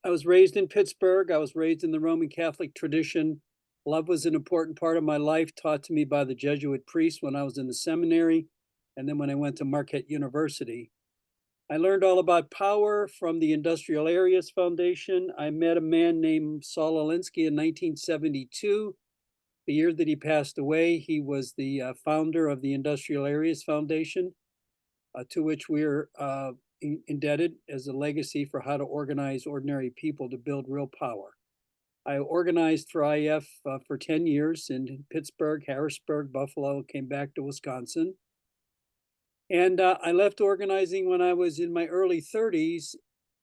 I was raised in Pittsburgh. I was raised in the Roman Catholic tradition. Love was an important part of my life, taught to me by the Jesuit priest when I was in the seminary, and then when I went to Marquette University. I learned all about power from the Industrial Areas Foundation. I met a man named Saul Alinsky in 1972. The year that he passed away, he was the founder of the Industrial Areas Foundation, to which we're indebted as a legacy for how to organize ordinary people to build real power. I organized for IF for 10 years in Pittsburgh, Harrisburg, Buffalo, came back to Wisconsin. And I left organizing when I was in my early 30s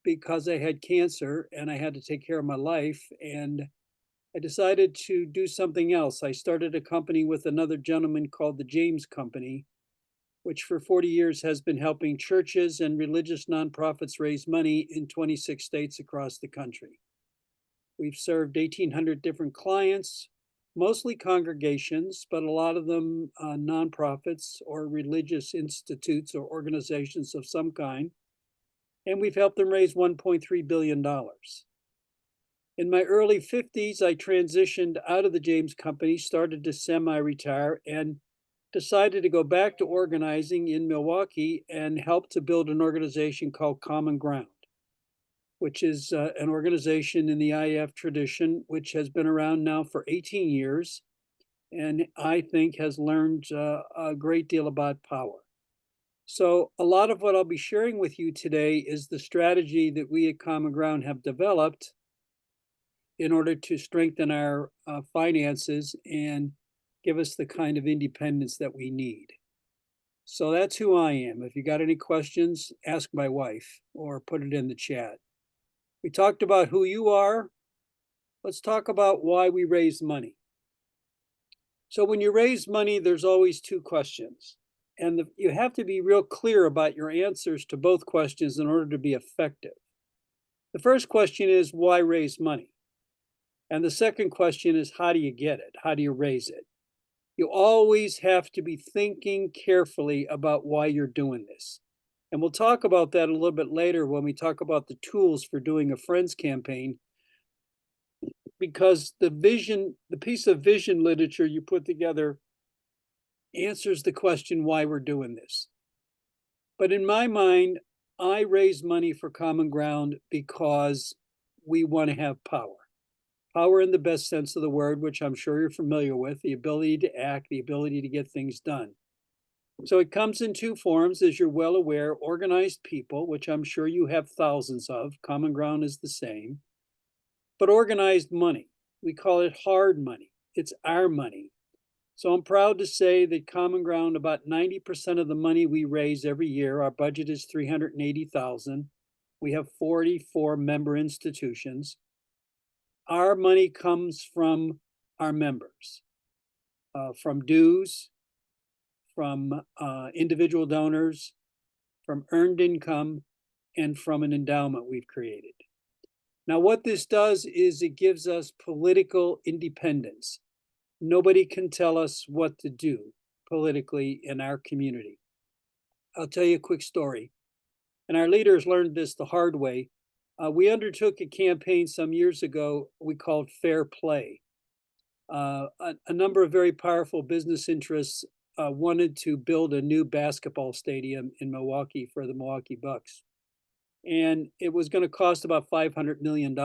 because I had cancer and I had to take care of my life. And I decided to do something else. I started a company with another gentleman called the James Company, which for 40 years has been helping churches and religious nonprofits raise money in 26 states across the country. We've served 1,800 different clients, mostly congregations, but a lot of them nonprofits or religious institutes or organizations of some kind. And we've helped them raise $1.3 billion. In my early 50s, I transitioned out of the James Company, started to semi-retire, and decided to go back to organizing in Milwaukee and help to build an organization called Common Ground, which is an organization in the IF tradition, which has been around now for 18 years, and I think has learned a great deal about power. So a lot of what I'll be sharing with you today is the strategy that we at Common Ground have developed in order to strengthen our finances and give us the kind of independence that we need. So that's who I am. If you got any questions, ask my wife or put it in the chat. We talked about who you are. Let's talk about why we raise money. So when you raise money, there's always two questions. And you have to be real clear about your answers to both questions in order to be effective. The first question is, why raise money? And the second question is, how do you get it? How do you raise it? You always have to be thinking carefully about why you're doing this. And we'll talk about that a little bit later when we talk about the tools for doing a Friends campaign, because the piece of vision literature you put together answers the question why we're doing this. But in my mind, I raise money for Common Ground because we want to have power. Power in the best sense of the word, which I'm sure you're familiar with, the ability to act, the ability to get things done. So it comes in two forms, as you're well aware: organized people, which I'm sure you have thousands of. Common Ground is the same. But organized money, we call it hard money. It's our money. So I'm proud to say that Common Ground, about 90% of the money we raise every year, our budget is $380,000. We have 44 member institutions. Our money comes from our members, from dues, from individual donors, from earned income, and from an endowment we've created. Now, what this does is it gives us political independence. Nobody can tell us what to do politically in our community. I'll tell you a quick story. And our leaders learned this the hard way. We undertook a campaign some years ago we called Fair Play. A number of very powerful business interests wanted to build a new basketball stadium in Milwaukee for the Milwaukee Bucks. And it was going to cost about $500 million.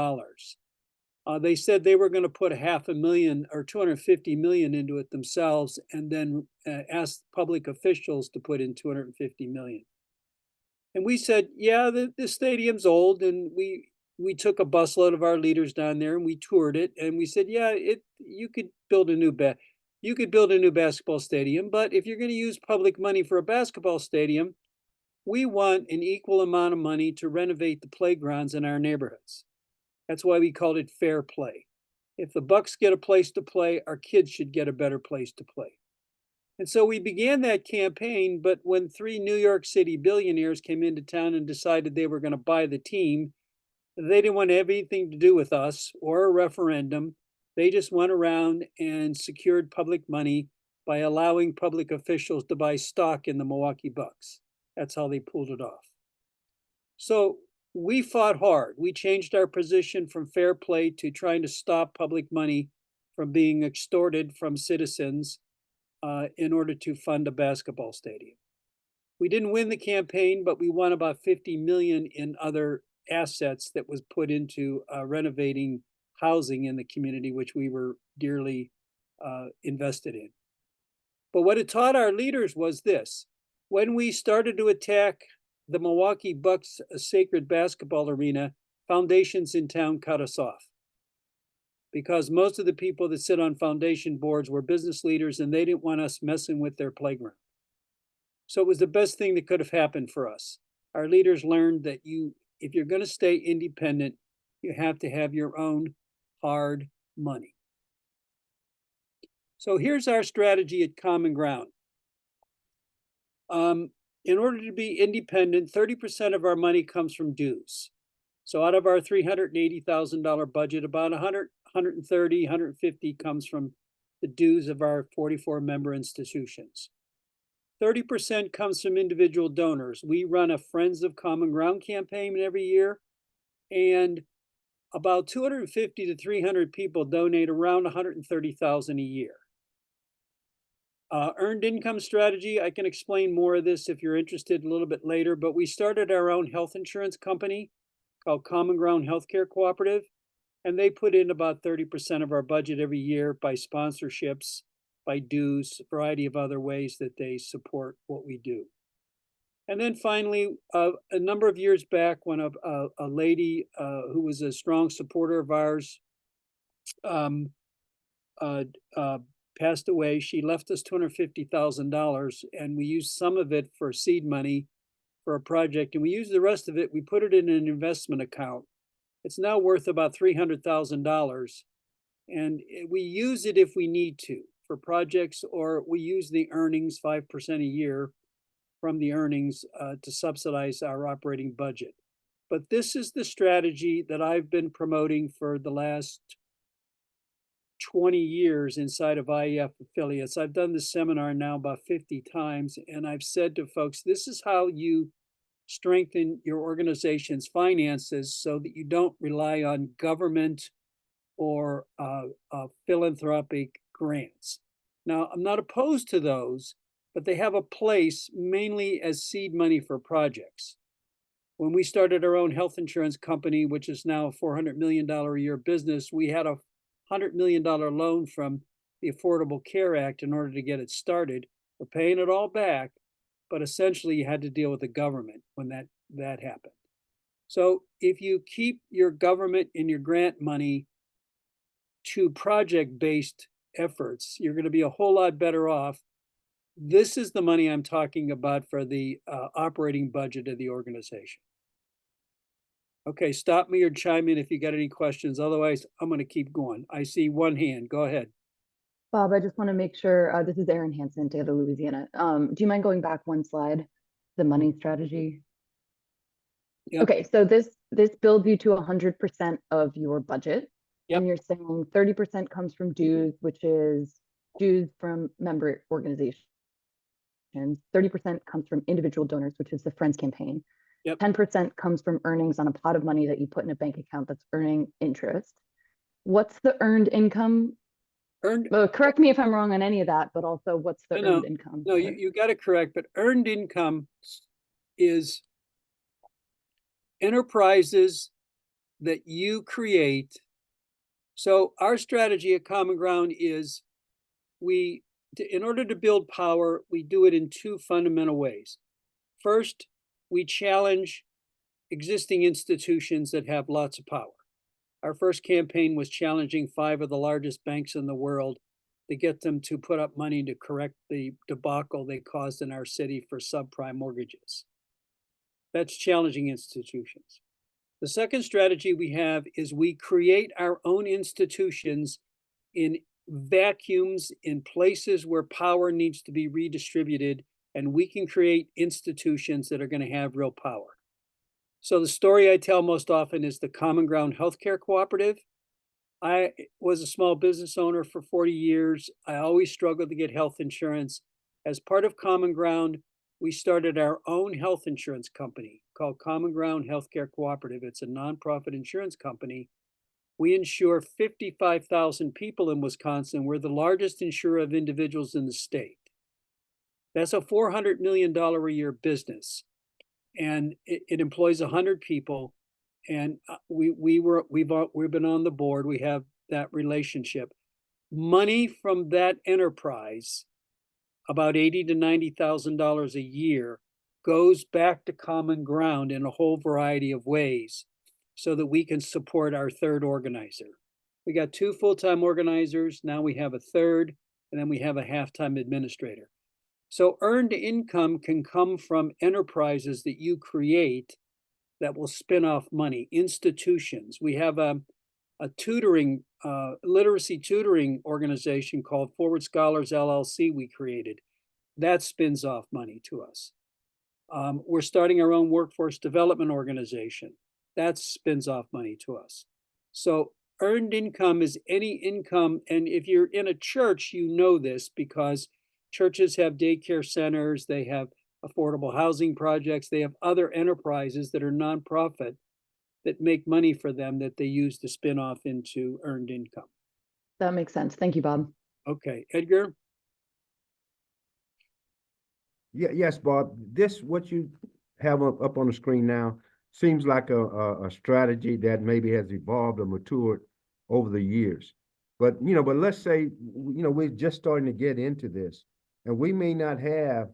They said they were going to put $500,000 or $250 million into it themselves, and then ask public officials to put in $250 million. And we said, yeah, the stadium's old, and we took a busload of our leaders down there and we toured it, and we said, yeah, you could build a new basketball stadium, but if you're going to use public money for a basketball stadium, we want an equal amount of money to renovate the playgrounds in our neighborhoods. That's why we called it Fair Play. If the Bucks get a place to play, our kids should get a better place to play. And so we began that campaign, but when 3 New York City billionaires came into town and decided they were going to buy the team, they didn't want to have anything to do with us or a referendum. They just went around and secured public money by allowing public officials to buy stock in the Milwaukee Bucks. That's how they pulled it off. So we fought hard. We changed our position from fair play to trying to stop public money from being extorted from citizens in order to fund a basketball stadium. We didn't win the campaign, but we won about 50 million in other assets that was put into renovating housing in the community, which we were dearly invested in. But what it taught our leaders was this: when we started to attack the Milwaukee Bucks sacred basketball arena, foundations in town cut us off, because most of the people that sit on foundation boards were business leaders and they didn't want us messing with their playground. So it was the best thing that could have happened for us. Our leaders learned that if you're going to stay independent, you have to have your own hard money. So here's our strategy at Common Ground. In order to be independent, 30% of our money comes from dues. So out of our $380,000 budget, about 100, 130, 150 comes from the dues of our 44 member institutions. 30% comes from individual donors. We run a Friends of Common Ground campaign every year, and about 250 to 300 people donate around 130,000 a year. Earned income strategy, I can explain more of this if you're interested a little bit later, but we started our own health insurance company called Common Ground Healthcare Cooperative, and they put in about 30% of our budget every year by sponsorships, by dues, a variety of other ways that they support what we do. And then finally, a number of years back, when a lady who was a strong supporter of ours passed away, she left us $250,000, and we used some of it for seed money for a project, and we used the rest of it. We put it in an investment account. It's now worth about $300,000, and we use it if we need to for projects, or we use the earnings, 5% a year from the earnings, to subsidize our operating budget. But this is the strategy that I've been promoting for the last 20 years inside of IEF affiliates. I've done this seminar now about 50 times, and I've said to folks, this is how you strengthen your organization's finances so that you don't rely on government or philanthropic grants. Now, I'm not opposed to those, but they have a place mainly as seed money for projects. When we started our own health insurance company, which is now a $400 million a year business, we had a $100 million loan from the Affordable Care Act in order to get it started. We're paying it all back, but essentially you had to deal with the government when that happened. So if you keep your government and your grant money to project-based efforts, you're going to be a whole lot better off. This is the money I'm talking about for the operating budget of the organization. Okay, stop me or chime in if you got any questions. Otherwise, I'm going to keep going. I see one hand. Go ahead. Bob, I just want to make sure, this is Erin Hansen, Taylor, Louisiana. Do you mind going back one slide? The money strategy. Yep. Okay, so this builds you to 100% of your budget. Yep. And you're saying 30% comes from dues, which is dues from member organizations. 30% comes from individual donors, which is the Friends campaign. Yep. 10% comes from earnings on a pot of money that you put in a bank account that's earning interest. What's the earned income? Well, correct me if I'm wrong on any of that, but also what's the earned income? No, you got it correct, but earned income is enterprises that you create. So our strategy at Common Ground is in order to build power, we do it in two fundamental ways. First, we challenge existing institutions that have lots of power. Our first campaign was challenging 5 of the largest banks in the world to get them to put up money to correct the debacle they caused in our city for subprime mortgages. That's challenging institutions. The second strategy we have is we create our own institutions in vacuums, in places where power needs to be redistributed, and we can create institutions that are going to have real power. So the story I tell most often is the Common Ground Healthcare Cooperative. I was a small business owner for 40 years. I always struggled to get health insurance. As part of Common Ground, we started our own health insurance company. called Common Ground Healthcare Cooperative. It's a nonprofit insurance company. We insure 55,000 people in Wisconsin. We're the largest insurer of individuals in the state. That's a $400 million a year business, and it employs 100 people. And we've been on the board. We have that relationship. Money from that enterprise, about $80,000 to $90,000 a year, goes back to Common Ground in a whole variety of ways, so that we can support our third organizer. We got 2 full-time organizers. Now we have a third, and then we have a half-time administrator. So earned income can come from enterprises that you create that will spin off money, institutions. We have a tutoring, literacy tutoring organization called Forward Scholars LLC we created. That spins off money to us. We're starting our own workforce development organization. That spins off money to us. So earned income is any income. And if you're in a church, you know this, because churches have daycare centers, they have affordable housing projects, they have other enterprises that are nonprofit that make money for them that they use to spin off into earned income. That makes sense. Thank you, Bob. Okay, Edgar? Yeah, yes, Bob. This, what you have up on the screen now, seems like a strategy that maybe has evolved or matured over the years. But but let's say we're just starting to get into this, and we may not have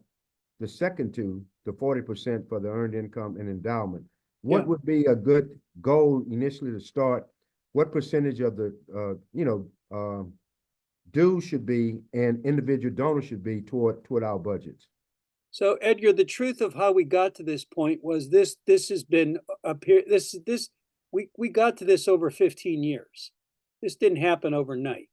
the second two, the 40% for the earned income and endowment. What would be a good goal initially to start? What percentage of the dues should be and individual donors should be toward our budgets? So Edgar, the truth of how we got to this point was this has been up here. We got to this over 15 years. This didn't happen overnight.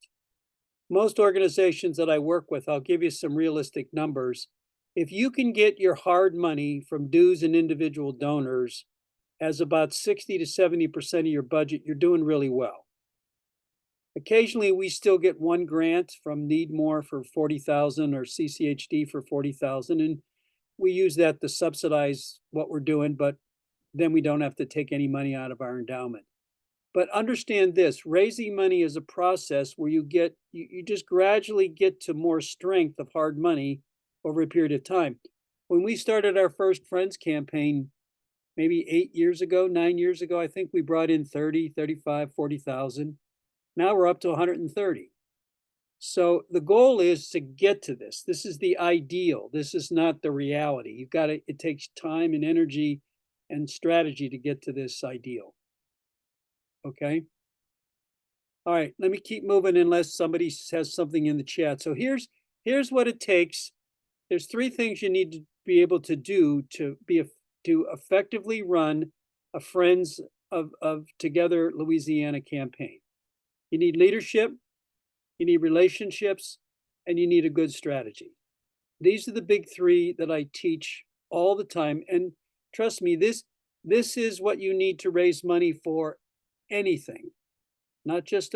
Most organizations that I work with, I'll give you some realistic numbers. If you can get your hard money from dues and individual donors as about 60 to 70% of your budget, you're doing really well. Occasionally, we still get one grant from Need More for 40,000 or CCHD for 40,000, and we use that to subsidize what we're doing, but then we don't have to take any money out of our endowment. But understand this, raising money is a process where you just gradually get to more strength of hard money over a period of time. When we started our first Friends campaign, maybe 9 years ago, I think we brought in 30, 35, 40,000. Now we're up to 130. So the goal is to get to this. This is the ideal. This is not the reality. It takes time and energy and strategy to get to this ideal. Okay. All right, let me keep moving unless somebody has something in the chat. So here's what it takes. There's 3 things you need to be able to do to effectively run a Friends of Together Louisiana campaign. You need leadership, you need relationships, and you need a good strategy. These are the big 3 that I teach all the time. And trust me, this is what you need to raise money for anything, not just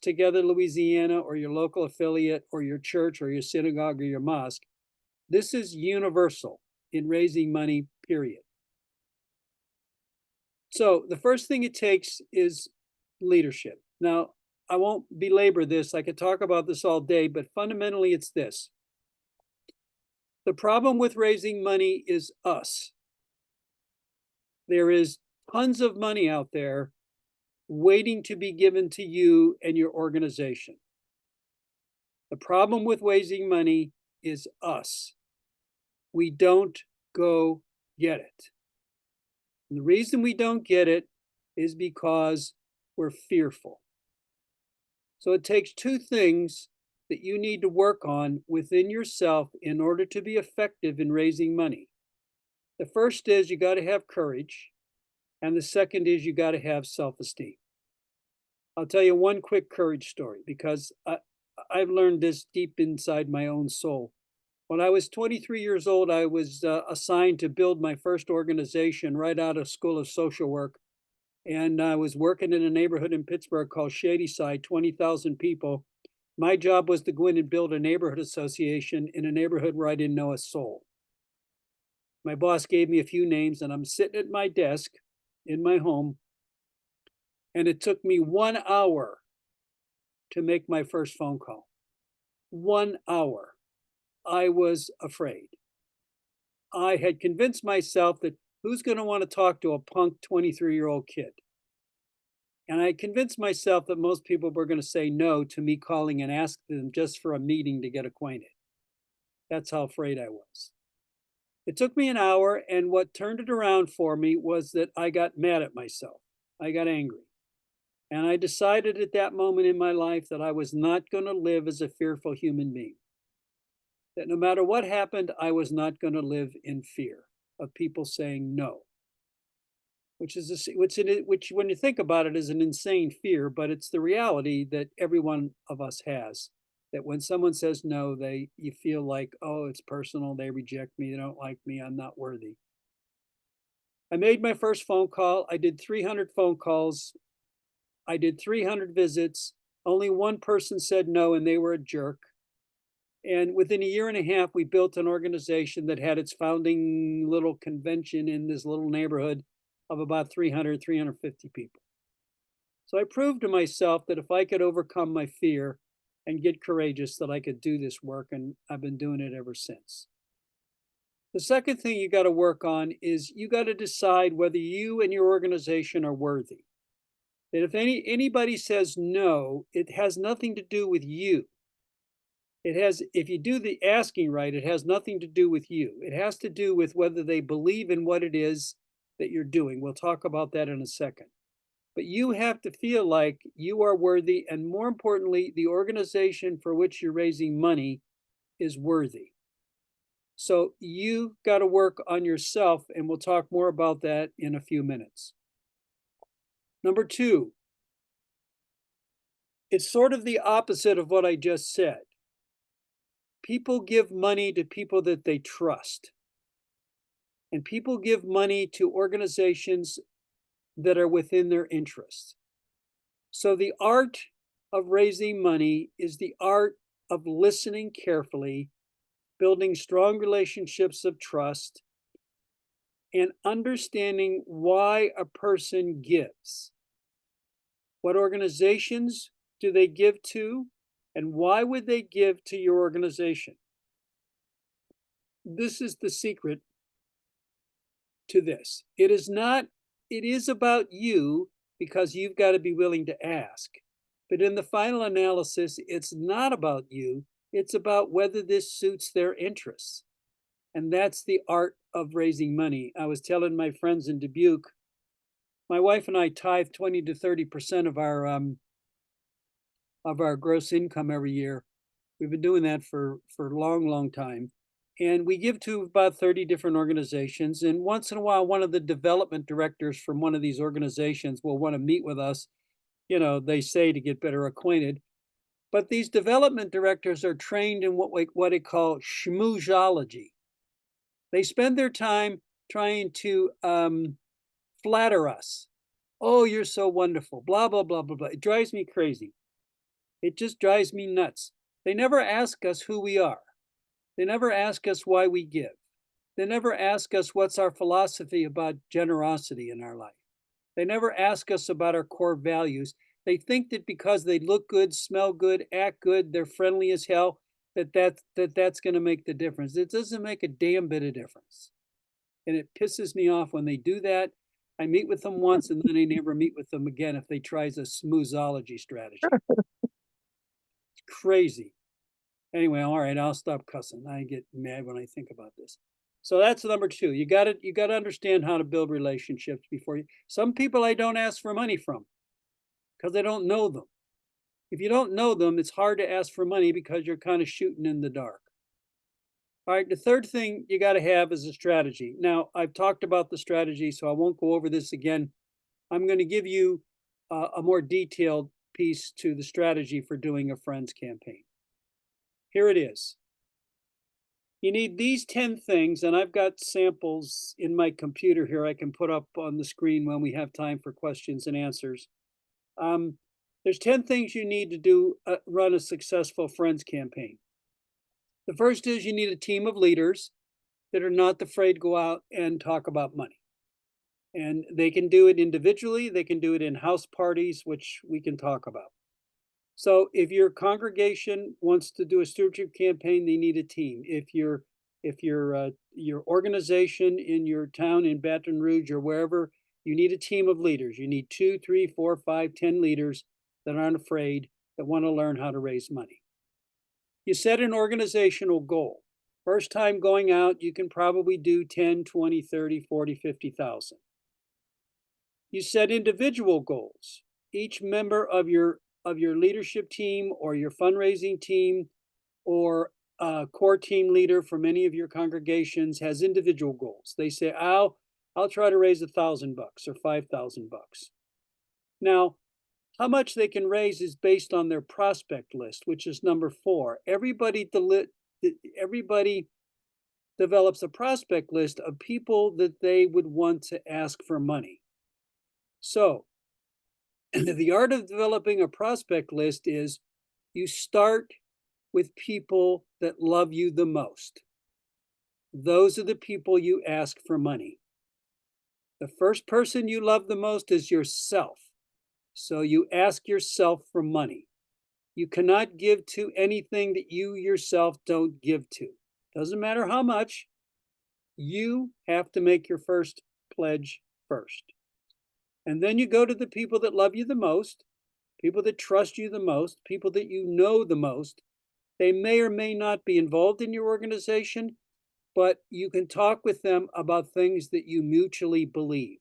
Together Louisiana or your local affiliate or your church or your synagogue or your mosque. This is universal in raising money, period. So the first thing it takes is leadership. Now, I won't belabor this. I could talk about this all day, but fundamentally it's this. The problem with raising money is us. There is tons of money out there waiting to be given to you and your organization. The problem with raising money is us. We don't go get it. And the reason we don't get it is because we're fearful. So it takes 2 things that you need to work on within yourself in order to be effective in raising money. The first is you got to have courage, and the second is you got to have self-esteem. I'll tell you one quick courage story because I've learned this deep inside my own soul. When I was 23 years old, I was assigned to build my first organization right out of School of Social Work. And I was working in a neighborhood in Pittsburgh called Shadyside, 20,000 people. My job was to go in and build a neighborhood association in a neighborhood where I didn't know a soul. My boss gave me a few names, and I'm sitting at my desk in my home, and it took me 1 hour to make my first phone call. 1 hour. I was afraid. I had convinced myself that who's going to want to talk to a punk 23-year-old kid? And I convinced myself that most people were going to say no to me calling and asking them just for a meeting to get acquainted. That's how afraid I was. It took me an hour, and what turned it around for me was that I got mad at myself. I got angry. And I decided at that moment in my life that I was not going to live as a fearful human being. That no matter what happened, I was not going to live in fear of people saying no. Which when you think about it is an insane fear, but it's the reality that every one of us has. That when someone says no, you feel like, oh, it's personal, they reject me, they don't like me, I'm not worthy. I made my first phone call. I did 300 phone calls. I did 300 visits. Only one person said no, and they were a jerk. And within a year and a half, we built an organization that had its founding little convention in this little neighborhood of about 300, 350 people. So I proved to myself that if I could overcome my fear and get courageous, that I could do this work, and I've been doing it ever since. The second thing you got to work on is you got to decide whether you and your organization are worthy. That if anybody says no, it has nothing to do with you. It has, if you do the asking right, it has nothing to do with you. It has to do with whether they believe in what it is that you're doing. We'll talk about that in a second. But you have to feel like you are worthy, and more importantly, the organization for which you're raising money is worthy. So you've got to work on yourself, and we'll talk more about that in a few minutes. Number two, it's sort of the opposite of what I just said. People give money to people that they trust. And people give money to organizations that are within their interests. So the art of raising money is the art of listening carefully, building strong relationships of trust, and understanding why a person gives. What organizations do they give to, and why would they give to your organization? This is the secret to this. It is about you, because you've got to be willing to ask. But in the final analysis, it's not about you. It's about whether this suits their interests. And that's the art of raising money. I was telling my friends in Dubuque, my wife and I tithe 20 to 30% of our gross income every year. We've been doing that for a long, long time. And we give to about 30 different organizations. And once in a while, one of the development directors from one of these organizations will want to meet with us. You know, they say to get better acquainted. But these development directors are trained in what they call schmoozology. They spend their time trying to flatter us. Oh, you're so wonderful, blah, blah, blah, blah, blah. It drives me crazy. It just drives me nuts. They never ask us who we are. They never ask us why we give. They never ask us what's our philosophy about generosity in our life. They never ask us about our core values. They think that because they look good, smell good, act good, they're friendly as hell, that's going to make the difference. It doesn't make a damn bit of difference. And it pisses me off when they do that. I meet with them once, and then I never meet with them again if they try a schmoozology strategy. It's crazy. Anyway, all right, I'll stop cussing. I get mad when I think about this. So that's number two. You got to understand how to build relationships before you. Some people I don't ask for money from because I don't know them. If you don't know them, it's hard to ask for money because you're kind of shooting in the dark. All right, the third thing you got to have is a strategy. Now, I've talked about the strategy, so I won't go over this again. I'm going to give you a more detailed piece to the strategy for doing a friends campaign. Here it is. You need these 10 things, and I've got samples in my computer here I can put up on the screen when we have time for questions and answers. There's 10 things you need to do, run a successful friends campaign. The first is you need a team of leaders. that are not afraid to go out and talk about money. And they can do it individually, they can do it in house parties, which we can talk about. So if your congregation wants to do a stewardship campaign, they need a team. If your organization in your town in Baton Rouge or wherever, you need a team of leaders. You need 2, 3, 4, 5, 10 leaders that aren't afraid, that want to learn how to raise money. You set an organizational goal. First time going out, you can probably do 10, 20, 30, 40, 50,000. You set individual goals. Each member of your leadership team or your fundraising team or a core team leader for many of your congregations has individual goals. They say, I'll try to raise $1,000 or $5,000. Now, how much they can raise is based on their prospect list, which is number 4. Everybody develops a prospect list of people that they would want to ask for money. So the art of developing a prospect list is you start with people that love you the most. Those are the people you ask for money. The first person you love the most is yourself. So you ask yourself for money. You cannot give to anything that you yourself don't give to. Doesn't matter how much, you have to make your first pledge first. And then you go to the people that love you the most, people that trust you the most, people that you know the most. They may or may not be involved in your organization, but you can talk with them about things that you mutually believe.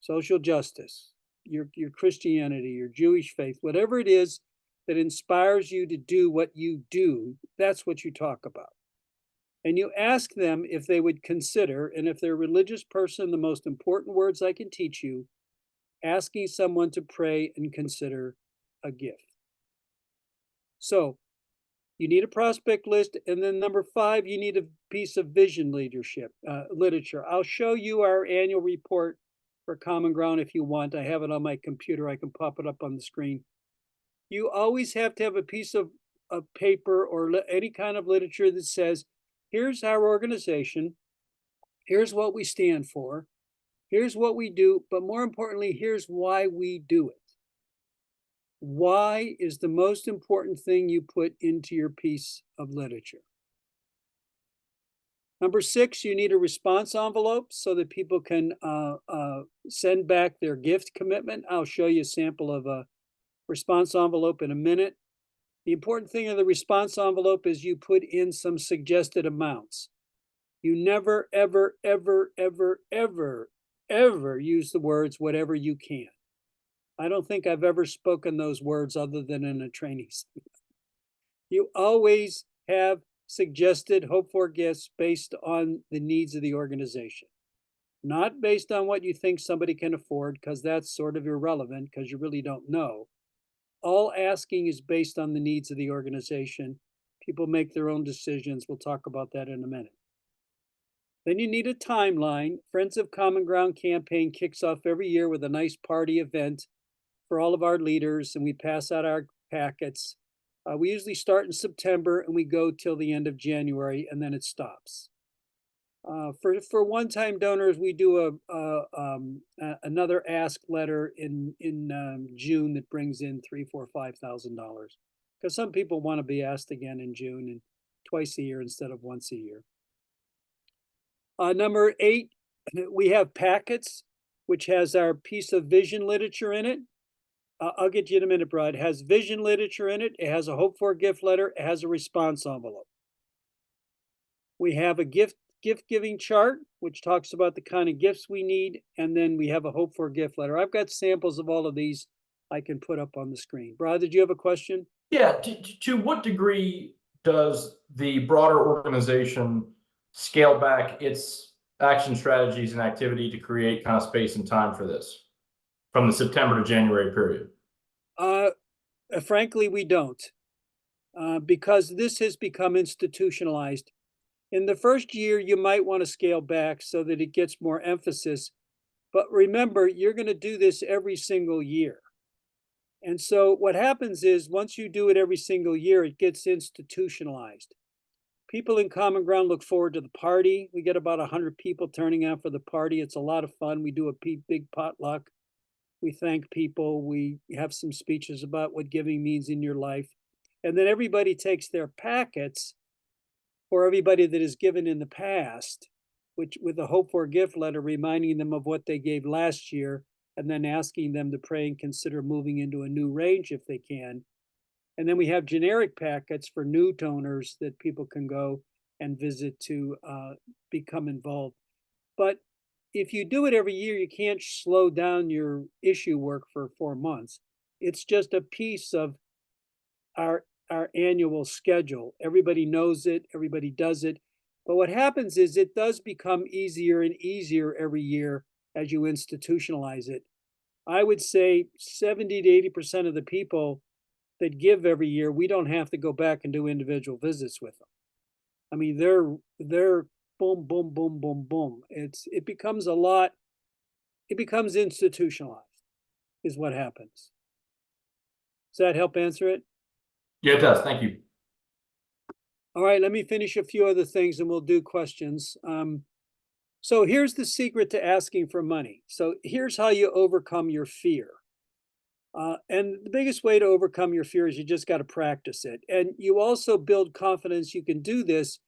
Social justice, your Christianity, your Jewish faith, whatever it is that inspires you to do what you do, that's what you talk about. And you ask them if they would consider, and if they're a religious person, the most important words I can teach you, asking someone to pray and consider a gift. So you need a prospect list. And then number 5, you need a piece of vision leadership, literature. I'll show you our annual report for Common Ground if you want. I have it on my computer. I can pop it up on the screen. You always have to have a piece of paper or any kind of literature that says, here's our organization, here's what we stand for, here's what we do, but more importantly, here's why we do it. Why is the most important thing you put into your piece of literature. Number 6, you need a response envelope so that people can send back their gift commitment. I'll show you a sample of a response envelope in a minute. The important thing of the response envelope is you put in some suggested amounts. You never, ever, ever, ever, ever, ever use the words whatever you can. I don't think I've ever spoken those words other than in a training seminar. You always have suggested hope for gifts based on the needs of the organization, not based on what you think somebody can afford, because that's sort of irrelevant because you really don't know. All asking is based on the needs of the organization. People make their own decisions. We'll talk about that in a minute. Then you need a timeline. Friends of Common Ground campaign kicks off every year with a nice party event for all of our leaders, and we pass out our packets. We usually start in September and we go till the end of January, and then it stops. For one-time donors, we do another ask letter in June that brings in $3,000, $4,000, $5,000, because some people want to be asked again in June and twice a year instead of once a year. Number 8, we have packets, which has our piece of vision literature in it. I'll get you in a minute, Brad. It has vision literature in it. It has a hope for gift letter. It has a response envelope. We have a gift giving chart, which talks about the kind of gifts we need. And then we have a hope for gift letter. I've got samples of all of these I can put up on the screen. Brad, did you have a question? Yeah. To what degree does the broader organization scale back its action strategies and activity to create kind of space and time for this from the September to January period? Frankly, we don't, because this has become institutionalized. In the first year, you might want to scale back so that it gets more emphasis. But remember, you're going to do this every single year. And so what happens is once you do it every single year, it gets institutionalized. People in Common Ground look forward to the party. We get about 100 people turning out for the party. It's a lot of fun. We do a big potluck. We thank people. We have some speeches about what giving means in your life. And then everybody takes their packets for everybody that has given in the past, which with a hope for gift letter, reminding them of what they gave last year, and then asking them to pray and consider moving into a new range if they can. And then we have generic packets for new donors that people can go and visit to become involved. But if you do it every year, you can't slow down your issue work for 4 months. It's just a piece of our annual schedule. Everybody knows it, everybody does it. But what happens is it does become easier and easier every year as you institutionalize it. I would say 70 to 80% of the people that give every year, we don't have to go back and do individual visits with them. I mean, they're boom, boom, boom, boom, boom. It becomes a lot, it becomes institutionalized is what happens. Does that help answer it? Yeah, it does. Thank you. All right, let me finish a few other things and we'll do questions. So here's the secret to asking for money. So here's how you overcome your fear. And the biggest way to overcome your fear is you just got to practice it. And you also build confidence you can do this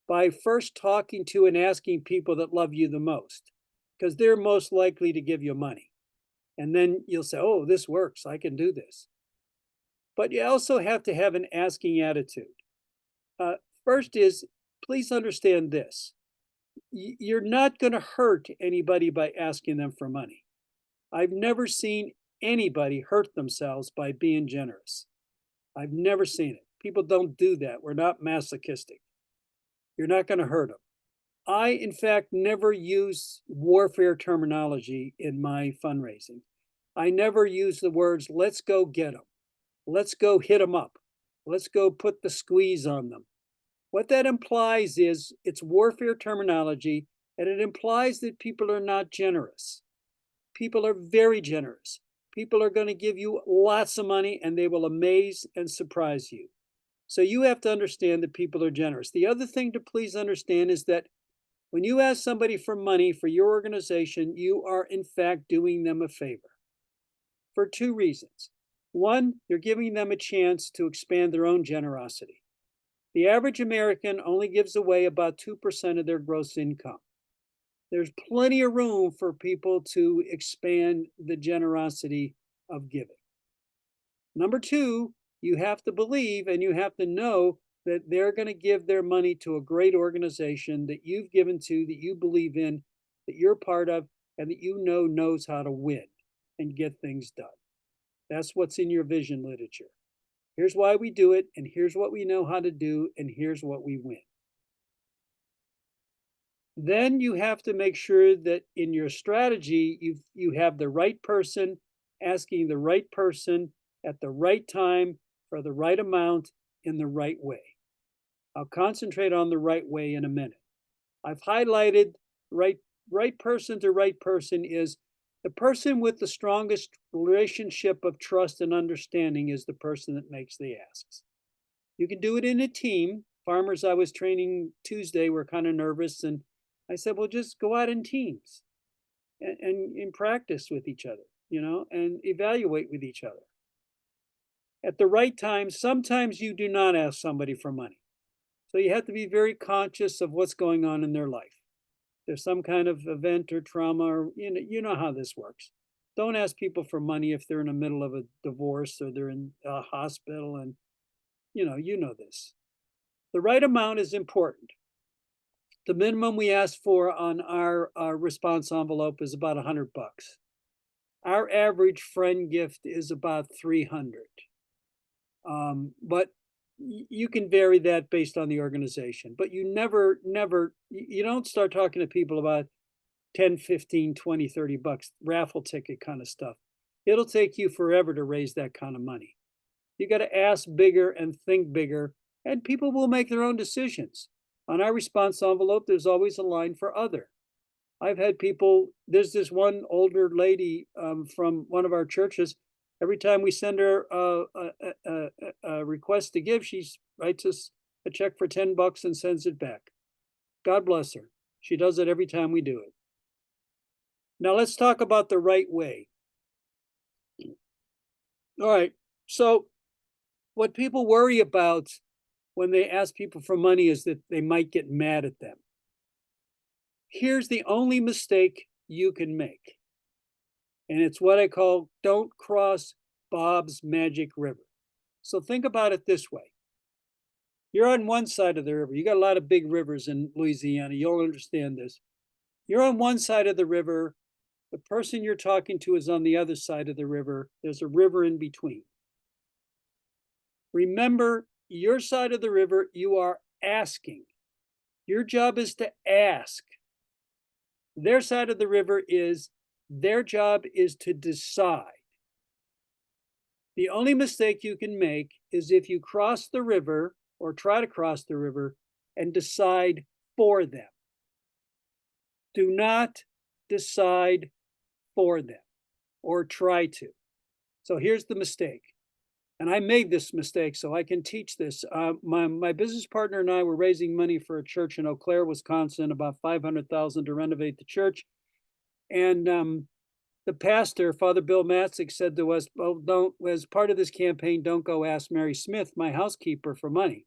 by first talking to and asking people that love you the most, because they're most likely to give you money. And then you'll say, oh, this works, I can do this. But you also have to have an asking attitude. First is, please understand this. You're not going to hurt anybody by asking them for money. I've never seen anybody hurt themselves by being generous. I've never seen it. People don't do that. We're not masochistic. You're not going to hurt them. I, in fact, never use warfare terminology in my fundraising. I never use the words, let's go get them. Let's go hit them up. Let's go put the squeeze on them. What that implies is it's warfare terminology, and it implies that people are not generous. People are very generous. People are going to give you lots of money and they will amaze and surprise you. So you have to understand that people are generous. The other thing to please understand is that when you ask somebody for money for your organization, you are in fact doing them a favor for 2 reasons. One, you're giving them a chance to expand their own generosity. The average American only gives away about 2% of their gross income. There's plenty of room for people to expand the generosity of giving. Number 2, you have to believe and you have to know that they're going to give their money to a great organization that you've given to, that you believe in, that you're part of, and that you know knows how to win and get things done. That's what's in your vision literature. Here's why we do it, and here's what we know how to do, and here's what we win. Then you have to make sure that in your strategy, you have the right person asking the right person at the right time for the right amount in the right way. I'll concentrate on the right way in a minute. I've highlighted right person to right person is the person with the strongest relationship of trust and understanding is the person that makes the asks. You can do it in a team. Farmers I was training Tuesday were kind of nervous, and I said, well, just go out in teams and practice with each other, and evaluate with each other. At the right time, sometimes you do not ask somebody for money. So you have to be very conscious of what's going on in their life. There's some kind of event or trauma, or you know how this works. Don't ask people for money if they're in the middle of a divorce or they're in a hospital, and you know this. The right amount is important. The minimum we ask for on our response envelope is about $100. Our average friend gift is about 300. But you can vary that based on the organization, but you never, you don't start talking to people about 10, 15, 20, 30 bucks, raffle ticket kind of stuff. It'll take you forever to raise that kind of money. You got to ask bigger and think bigger, and people will make their own decisions. On our response envelope, there's always a line for other. I've had people, there's this one older lady from one of our churches. Every time we send her a request to give, she writes us a check for $10 and sends it back. God bless her. She does it every time we do it. Now let's talk about the right way. All right. So what people worry about when they ask people for money is that they might get mad at them. Here's the only mistake you can make. And it's what I call don't cross Bob's magic river. So think about it this way. You're on one side of the river. You got a lot of big rivers in Louisiana. You'll understand this. You're on one side of the river. The person you're talking to is on the other side of the river. There's a river in between. Remember, your side of the river, you are asking. Your job is to ask. Their side of the river is, their job is to decide. The only mistake you can make is if you cross the river or try to cross the river and decide for them. Do not decide for them or try to. So here's the mistake. And I made this mistake, so I can teach this. My business partner and I were raising money for a church in Eau Claire, Wisconsin, about $500,000 to renovate the church. And the pastor, Father Bill Matzik, said to us, "Well, don't, as part of this campaign, don't go ask Mary Smith, my housekeeper, for money."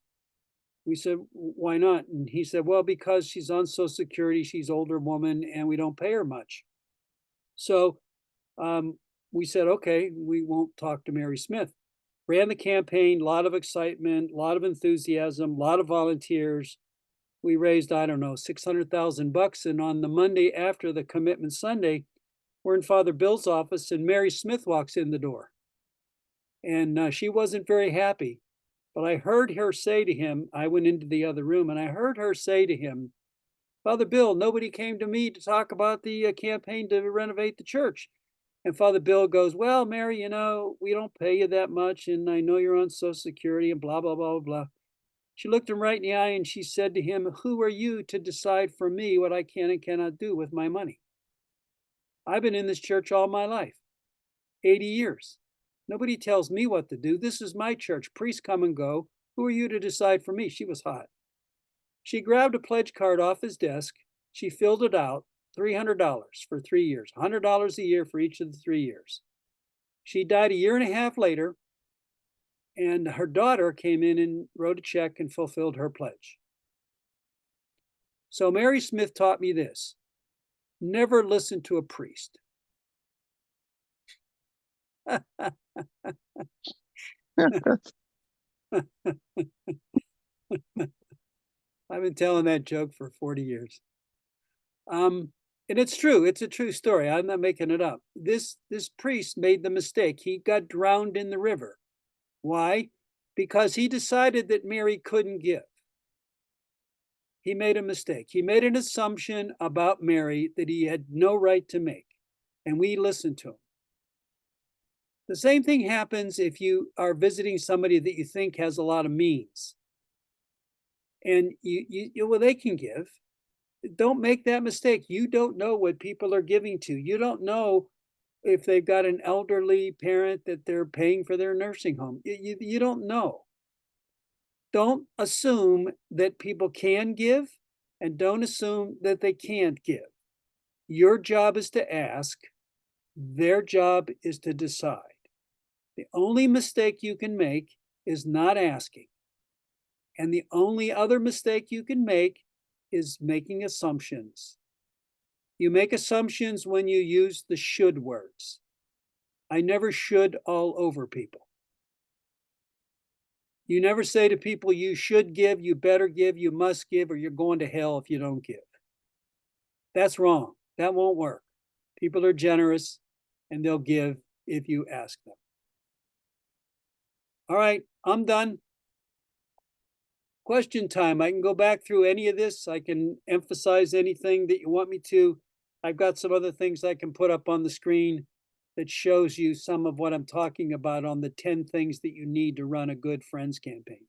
We said, "Why not?" And he said, "Well, because she's on Social Security, she's an older woman, and we don't pay her much." So we said, okay, we won't talk to Mary Smith. Ran the campaign, a lot of excitement, a lot of enthusiasm, a lot of volunteers. We raised, I don't know, $600,000. And on the Monday after the commitment Sunday, we're in Father Bill's office and Mary Smith walks in the door. And she wasn't very happy. But I heard her say to him, I went into the other room and I heard her say to him, "Father Bill, nobody came to me to talk about the campaign to renovate the church." And Father Bill goes, "Well, Mary, you know, we don't pay you that much. And I know you're on Social Security and blah, blah, blah, blah." She looked him right in the eye and she said to him, "Who are you to decide for me what I can and cannot do with my money? I've been in this church all my life, 80 years. Nobody tells me what to do. This is my church. Priests come and go. Who are you to decide for me?" She was hot. She grabbed a pledge card off his desk. She filled it out, $300 for 3 years, $100 a year for each of the 3 years. She died a year and a half later, and her daughter came in and wrote a check and fulfilled her pledge. So Mary Smith taught me this: never listen to a priest. I've been telling that joke for 40 years. And it's true. It's a true story. I'm not making it up. This priest made the mistake. He got drowned in the river. Why? Because he decided that Mary couldn't give. He made a mistake. He made an assumption about Mary that he had no right to make. And we listened to him. The same thing happens if you are visiting somebody that you think has a lot of means. And well, they can give. Don't make that mistake. You don't know what people are giving to. You don't know if they've got an elderly parent that they're paying for their nursing home. You don't know. Don't assume that people can give, and don't assume that they can't give. Your job is to ask. Their job is to decide. The only mistake you can make is not asking. And the only other mistake you can make is making assumptions. You make assumptions when you use the should words. I never should all over people. You never say to people, you should give, you better give, you must give, or you're going to hell if you don't give. That's wrong. That won't work. People are generous and they'll give if you ask them. All right, I'm done. Question time. I can go back through any of this. I can emphasize anything that you want me to. I've got some other things I can put up on the screen that shows you some of what I'm talking about on the 10 things that you need to run a good friends campaign.